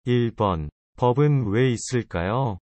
1번. 법은 왜 있을까요?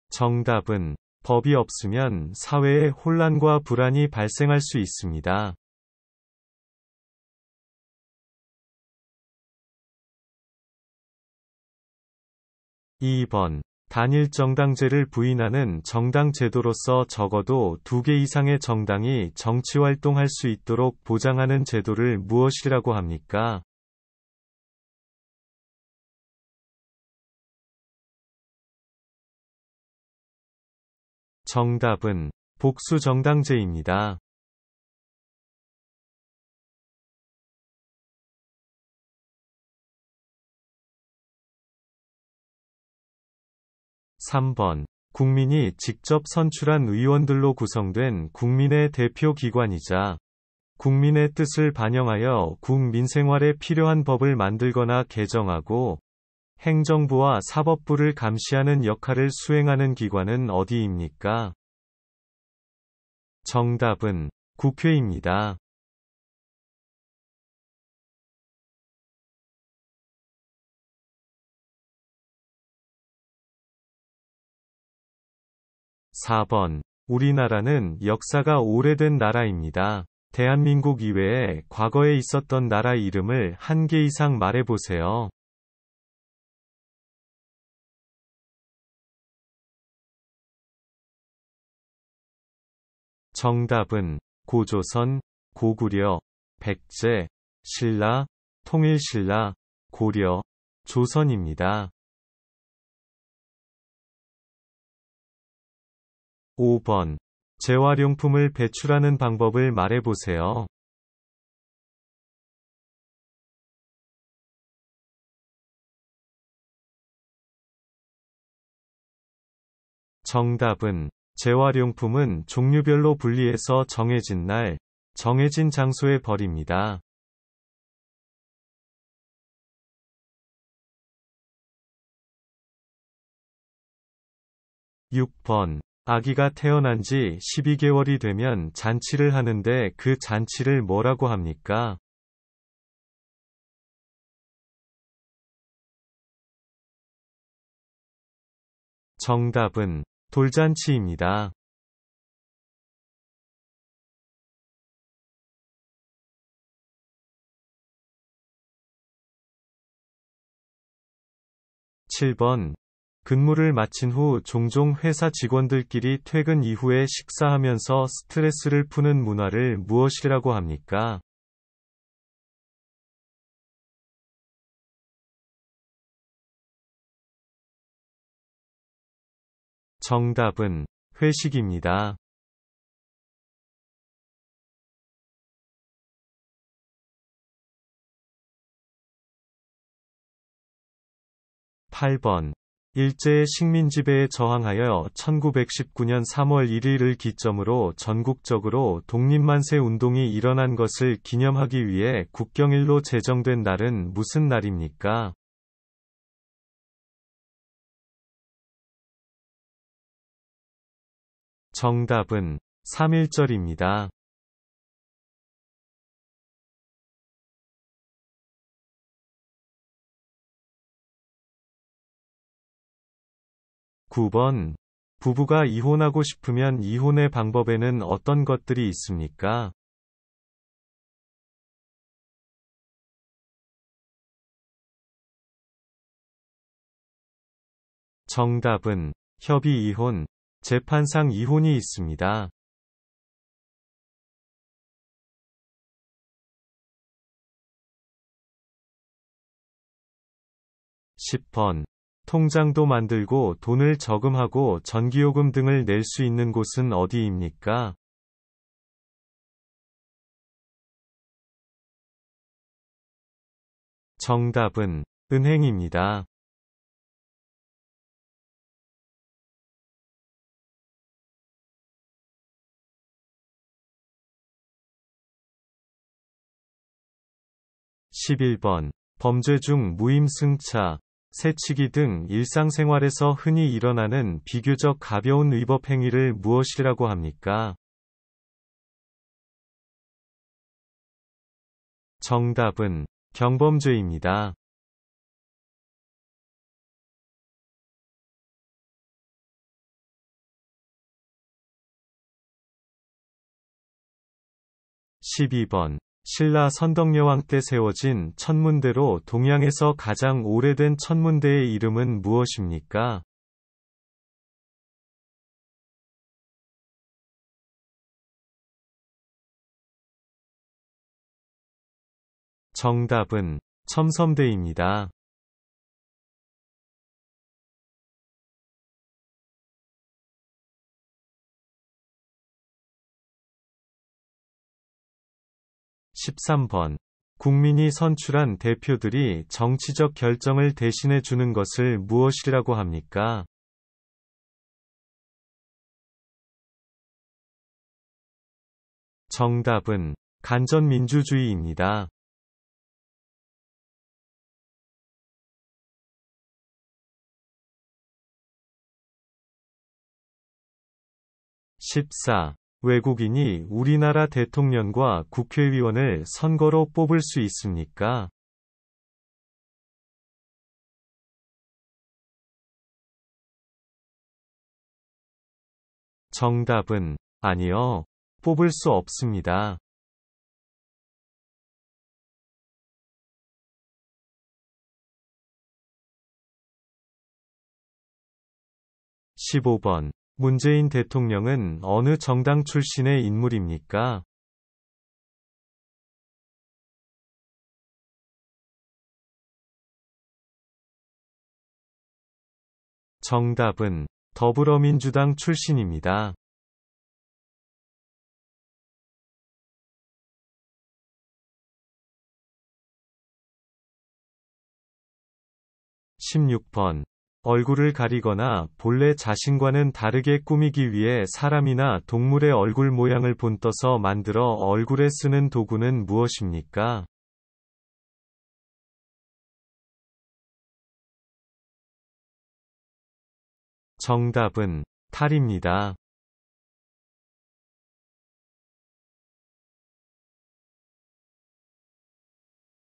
정답은 법이 없으면 사회에 혼란과 불안이 발생할 수 있습니다. 2번. 단일 정당제를 부인하는 정당 제도로서 적어도 2개 이상의 정당이 정치활동할 수 있도록 보장하는 제도를 무엇이라고 합니까? 정답은 복수정당제입니다. 3번. 국민이 직접 선출한 의원들로 구성된 국민의 대표 기관이자 국민의 뜻을 반영하여 국민생활에 필요한 법을 만들거나 개정하고 행정부와 사법부를 감시하는 역할을 수행하는 기관은 어디입니까? 정답은 국회입니다. 4번. 우리나라는 역사가 오래된 나라입니다. 대한민국 이외에 과거에 있었던 나라 이름을 한 개 이상 말해보세요. 정답은 고조선, 고구려, 백제, 신라, 통일신라, 고려, 조선입니다. 5번. 재활용품을 배출하는 방법을 말해보세요. 정답은 재활용품은 종류별로 분리해서 정해진 날, 정해진 장소에 버립니다. 6번. 아기가 태어난 지 12개월이 되면 잔치를 하는데 그 잔치를 뭐라고 합니까? 정답은 돌잔치입니다. 7번. 근무를 마친 후 종종 회사 직원들끼리 퇴근 이후에 식사하면서 스트레스를 푸는 문화를 무엇이라고 합니까? 정답은 회식입니다. 8번. 일제의 식민지배에 저항하여 1919년 3월 1일을 기점으로 전국적으로 독립만세 운동이 일어난 것을 기념하기 위해 국경일로 제정된 날은 무슨 날입니까? 정답은 3.1절입니다. 9번. 부부가 이혼하고 싶으면 이혼의 방법에는 어떤 것들이 있습니까? 정답은 협의 이혼, 재판상 이혼이 있습니다. 10번. 통장도 만들고 돈을 저금하고 전기요금 등을 낼 수 있는 곳은 어디입니까? 정답은 은행입니다. 11번. 범죄 중 무임승차, 새치기 등 일상생활에서 흔히 일어나는 비교적 가벼운 위법 행위를 무엇이라고 합니까? 정답은 경범죄입니다. 12번. 신라 선덕여왕 때 세워진 천문대로 동양에서 가장 오래된 천문대의 이름은 무엇입니까? 정답은 첨섬대입니다. 13번. 국민이 선출한 대표들이 정치적 결정을 대신해 주는 것을 무엇이라고 합니까? 정답은 간전민주주의입니다. 14. 외국인이 우리나라 대통령과 국회의원을 선거로 뽑을 수 있습니까? 정답은 아니요. 뽑을 수 없습니다. 15번. 문재인 대통령은 어느 정당 출신의 인물입니까? 정답은 더불어민주당 출신입니다. 16번. 얼굴을 가리거나 본래 자신과는 다르게 꾸미기 위해 사람이나 동물의 얼굴 모양을 본떠서 만들어 얼굴에 쓰는 도구는 무엇입니까? 정답은 탈입니다.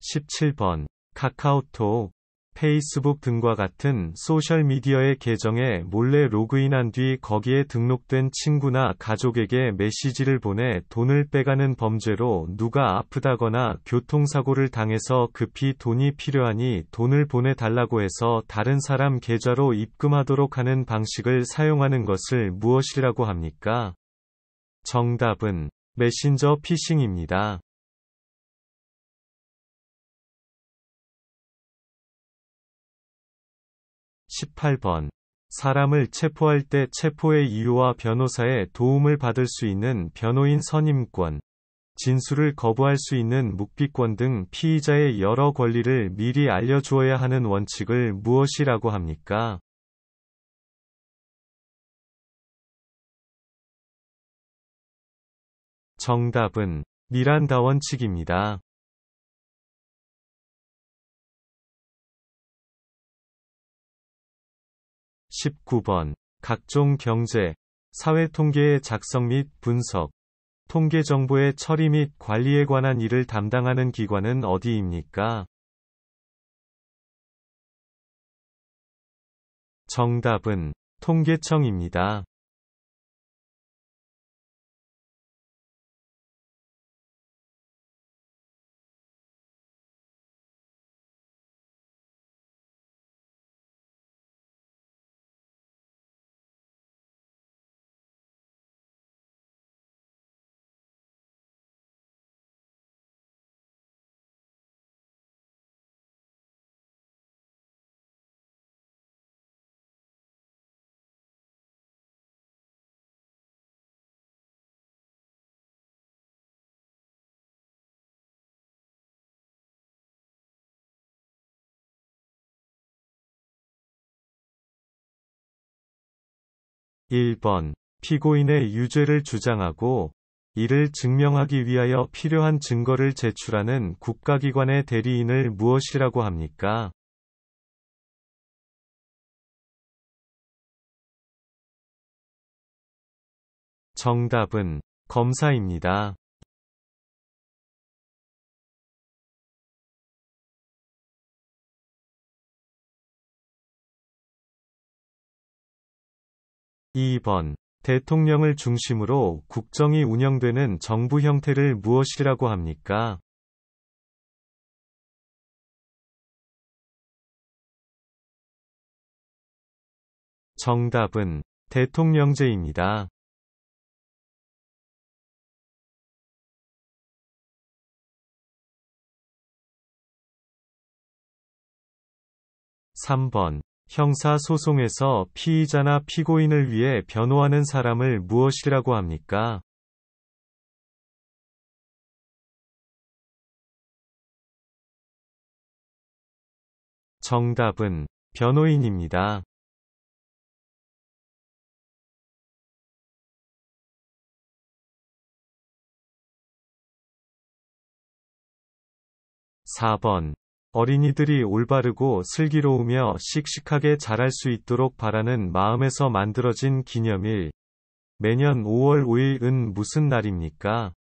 17번. 카카오톡, 페이스북 등과 같은 소셜미디어의 계정에 몰래 로그인한 뒤 거기에 등록된 친구나 가족에게 메시지를 보내 돈을 빼가는 범죄로 누가 아프다거나 교통사고를 당해서 급히 돈이 필요하니 돈을 보내달라고 해서 다른 사람 계좌로 입금하도록 하는 방식을 사용하는 것을 무엇이라고 합니까? 정답은 메신저 피싱입니다. 18번. 사람을 체포할 때 체포의 이유와 변호사의 도움을 받을 수 있는 변호인 선임권, 진술을 거부할 수 있는 묵비권 등 피의자의 여러 권리를 미리 알려주어야 하는 원칙을 무엇이라고 합니까? 정답은 미란다 원칙입니다. 19번. 각종 경제, 사회 통계의 작성 및 분석, 통계 정보의 처리 및 관리에 관한 일을 담당하는 기관은 어디입니까? 정답은 통계청입니다. 1번. 피고인의 유죄를 주장하고 이를 증명하기 위하여 필요한 증거를 제출하는 국가기관의 대리인을 무엇이라고 합니까? 정답은 검사입니다. 2번. 대통령을 중심으로 국정이 운영되는 정부 형태를 무엇이라고 합니까? 정답은 대통령제입니다. 3번. 형사소송에서 피의자나 피고인을 위해 변호하는 사람을 무엇이라고 합니까? 정답은 변호인입니다. 4번. 어린이들이 올바르고 슬기로우며 씩씩하게 자랄 수 있도록 바라는 마음에서 만들어진 기념일. 매년 5월 5일은 무슨 날입니까?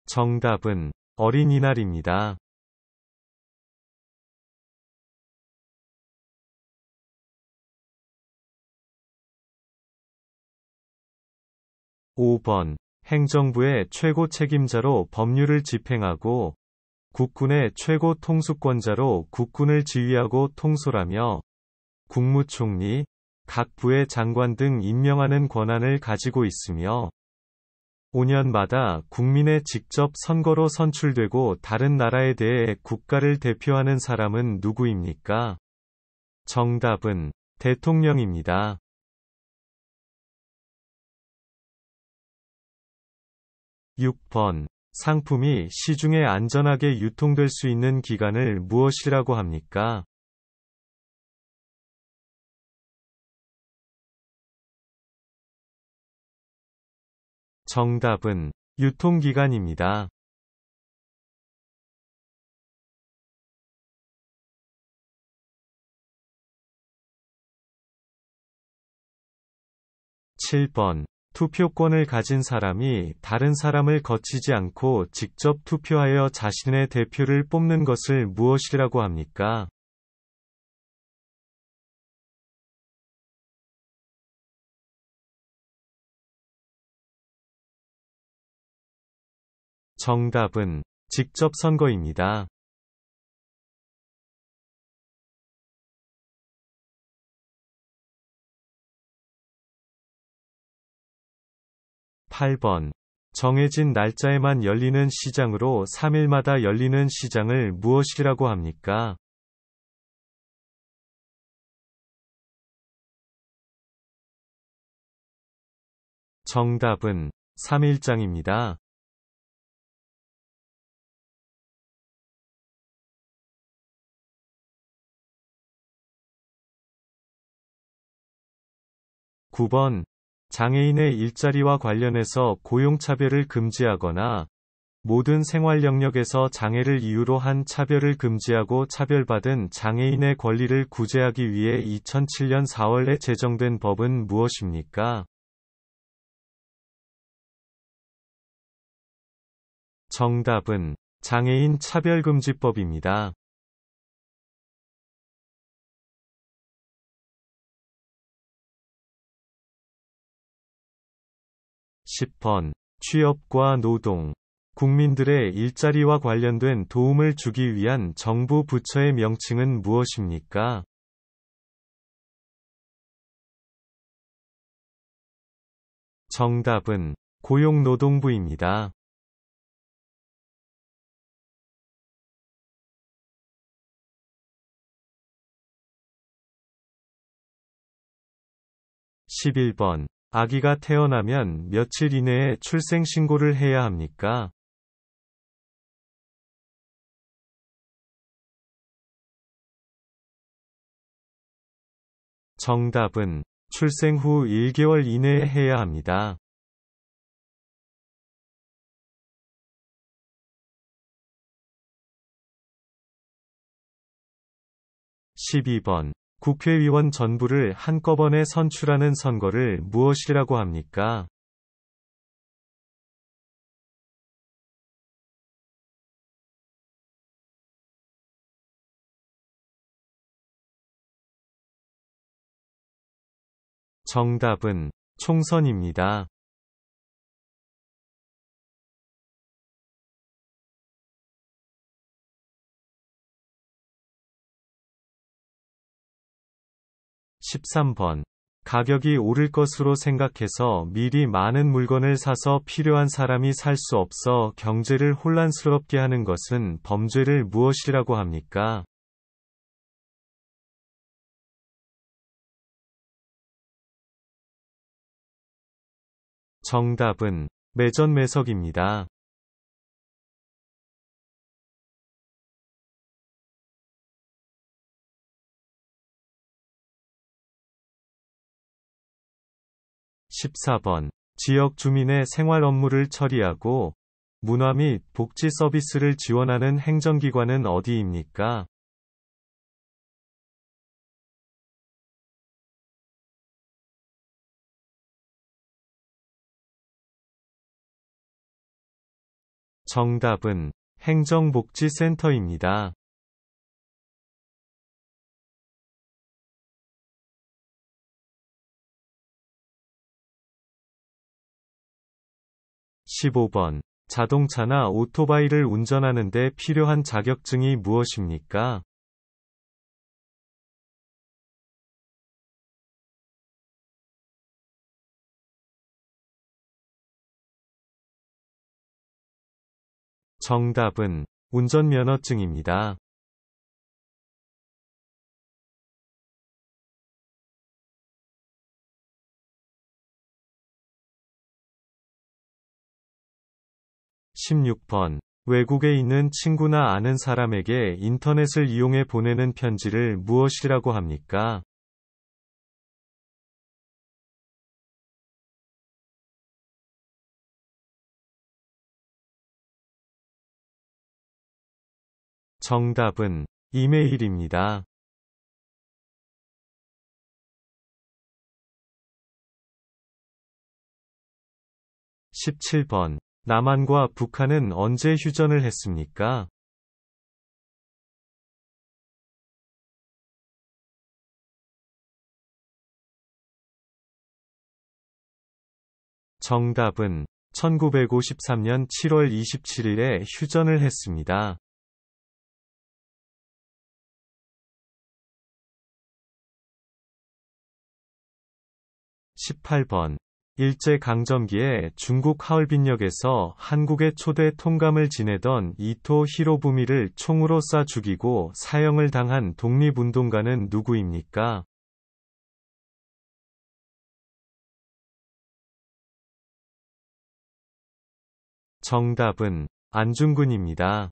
정답은 어린이날입니다. 5번. 행정부의 최고 책임자로 법률을 집행하고 국군의 최고 통수권자로 국군을 지휘하고 통솔하며 국무총리, 각 부의 장관 등 임명하는 권한을 가지고 있으며 5년마다 국민의 직접 선거로 선출되고 다른 나라에 대해 국가를 대표하는 사람은 누구입니까? 정답은 대통령입니다. 6번. 상품이 시중에 안전하게 유통될 수 있는 기관을 무엇이라고 합니까? 정답은 유통기관입니다. 7번. 투표권을 가진 사람이 다른 사람을 거치지 않고 직접 투표하여 자신의 대표를 뽑는 것을 무엇이라고 합니까? 정답은 직접 선거입니다. 8번. 정해진 날짜에만 열리는 시장으로 3일마다 열리는 시장을 무엇이라고 합니까? 정답은 3일장입니다. 9번. 장애인의 일자리와 관련해서 고용차별을 금지하거나 모든 생활 영역에서 장애를 이유로 한 차별을 금지하고 차별받은 장애인의 권리를 구제하기 위해 2007년 4월에 제정된 법은 무엇입니까? 정답은 장애인 차별금지법입니다. 10번. 취업과 노동, 국민들의 일자리와 관련된 도움을 주기 위한 정부 부처의 명칭은 무엇입니까? 정답은 고용노동부입니다. 11번. 아기가 태어나면 며칠 이내에 출생신고를 해야 합니까? 정답은 출생 후 1개월 이내에 해야 합니다. 12번. 국회의원 전부를 한꺼번에 선출하는 선거를 무엇이라고 합니까? 정답은 총선입니다. 13번. 가격이 오를 것으로 생각해서 미리 많은 물건을 사서 필요한 사람이 살 수 없어 경제를 혼란스럽게 하는 것은 범죄를 무엇이라고 합니까? 정답은 매전매석입니다. 14번. 지역 주민의 생활 업무를 처리하고 문화 및 복지 서비스를 지원하는 행정기관은 어디입니까? 정답은 행정복지센터입니다. 15번. 자동차나 오토바이를 운전하는데 필요한 자격증이 무엇입니까? 정답은 운전면허증입니다. 16번. 외국에 있는 친구나 아는 사람에게 인터넷을 이용해 보내는 편지를 무엇이라고 합니까? 정답은 이메일입니다. 17번. 남한과 북한은 언제 휴전을 했습니까? 정답은 1953년 7월 27일에 휴전을 했습니다. 18번. 일제강점기에 중국 하얼빈역에서 한국의 초대 통감을 지내던 이토 히로부미를 총으로 쏴 죽이고 사형을 당한 독립운동가는 누구입니까? 정답은 안중근입니다.